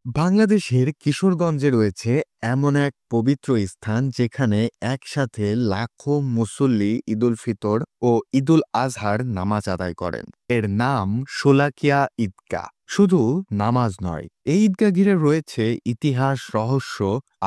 বাংলাদেশের কিশোরগঞ্জে রয়েছে এমন এক পবিত্র স্থান যেখানে একসাথে লাখো মুসল্লি ঈদুল ফিতর ও ঈদুল আজহার নামাজ আদায় করেন। এর নাম শোলাকিয়া ঈদগাহ। শুধু নামাজ নয়, এই ঈদগাহ ঘিরে রয়েছে ইতিহাস, রহস্য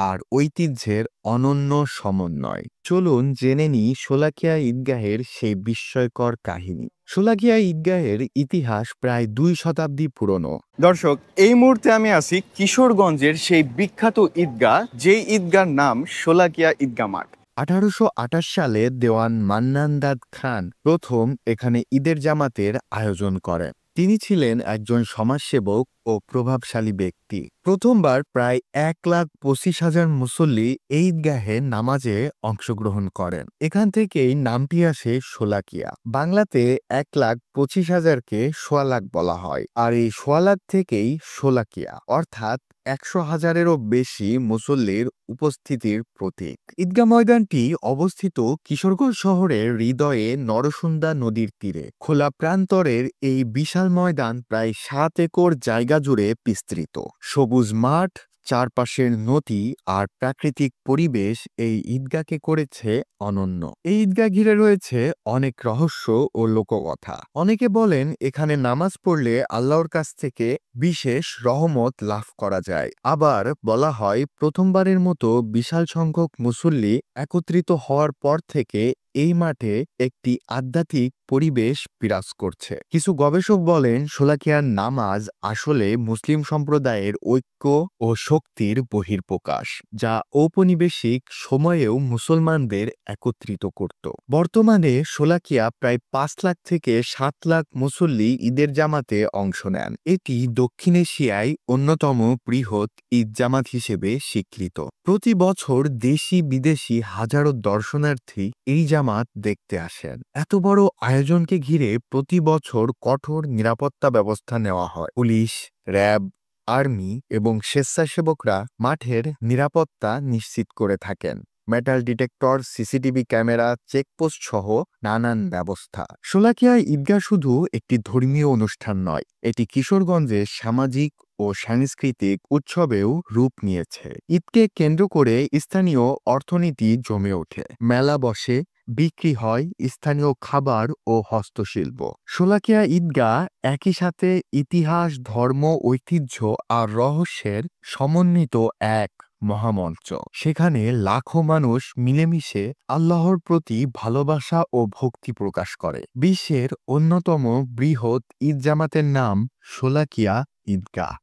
আর ঐতিহ্যের অনন্য সমন্বয়। চলুন জেনে নিই শোলাকিয়া ঈদগাহের সেই বিস্ময়কর কাহিনী। শোলাকিয়া ঈদগাহের ইতিহাস প্রায় 2 শতাব্দী পুরনো। দর্শক, এই মুহূর্তে আমি আছি কিশোরগঞ্জের সেই বিখ্যাত ঈদগাহ, যেই ঈদগাহর নাম শোলাকিয়া ঈদগাহ মাঠ। 1828 সালে দেওয়ান মান্নান দাদ খান প্রথম এখানে ঈদের জামাতের আয়োজন করেন। তিনি ছিলেন একজন সমাজসেবক ও প্রভাবশালী ব্যক্তি। প্রথমবার প্রায় 1,25,000 মুসল্লি এই ঈদগাহে নামাজে অংশগ্রহণ করেন। এখান থেকেই নামটি আসে শোলাকিয়া। বাংলাতে 1,25,000-কে সোয়া লাখ বলা হয়, আর এই সোয়া লাখ থেকেই শোলাকিয়া, অর্থাৎ 100,000-এরও বেশি মুসল্লির উপস্থিতির প্রতীক। ঈদগাহ ময়দানটি অবস্থিত কিশোরগঞ্জ শহরের হৃদয়ে নরসুন্দা নদীর তীরে। খোলা প্রান্তরের এই বিশাল ময়দান প্রায় 7 একর জায়গা জুড়ে বিস্তৃত। সবুজ মাঠ, চারপাশের নদী আর প্রাকৃতিক পরিবেশ এই ঈদগাহকে করেছে অনন্য। এই ঈদগাহ ঘিরে রয়েছে অনেক রহস্য ও লোককথা। অনেকে বলেন এখানে নামাজ পড়লে আল্লাহর কাছ থেকে বিশেষ রহমত লাভ করা যায়। আবার বলা হয় প্রথমবারের মতো বিশাল সংখ্যক মুসল্লি একত্রিত হওয়ার পর থেকে এই মাঠে একটি আধ্যাত্মিক পরিবেশ বিরাজ করছে। কিছু গবেষক বলেন শোলাকিয়ার নামাজ আসলে মুসলিম সম্প্রদায়ের ঐক্য ও শক্তির বহিঃপ্রকাশ, যা ঔপনিবেশিক সময়েও মুসলমানদের একত্রিত করত। বর্তমানে শোলাকিয়া প্রায় 5 লাখ থেকে 7 লাখ মুসল্লি ঈদের জামাতে অংশ নেন। এটি দক্ষিণ এশিয়ায় অন্যতম বৃহৎ ঈদ জামাত হিসেবে স্বীকৃত। প্রতি বছর দেশি বিদেশি হাজারো দর্শনার্থী এই জামাত দেখতে আসেন। এত বড় আয়োজনকে ঘিরে প্রতি বছর কঠোর নিরাপত্তা ব্যবস্থা নেওয়া হয়। পুলিশ, র্যাব, আর্মি এবং স্বেচ্ছাসেবকরা মাঠের নিরাপত্তা নিশ্চিত করে থাকেন। Metal detector, CCTV camera, checkpost সহ নানান ব্যবস্থা। শোলাকিয়া ঈদগাহ শুধু একটি ধর্মীয় অনুষ্ঠান নয়, এটি কিশোরগঞ্জের সামাজিক ও সাংস্কৃতিক উৎসবেও রূপ নিয়েছে। ঈদকে কেন্দ্র করে স্থানীয় অর্থনীতি জমে ওঠে। মেলা বসে, বিক্রি হয় স্থানীয় খাবার ও হস্তশিল্প। শোলাকিয়া ঈদগাহ একই সাথে ইতিহাস, ধর্ম, ঐতিহ্য আর রহস্যের সমন্বিত এক মহামঞ্চ। সেখানে লাখো মানুষ মিলেমিশে আল্লাহর প্রতি ভালোবাসা ও ভক্তি প্রকাশ করে। বিশ্বের অন্যতম বৃহৎ ঈদ জামাতের নাম শোলাকিয়া ঈদগাহ।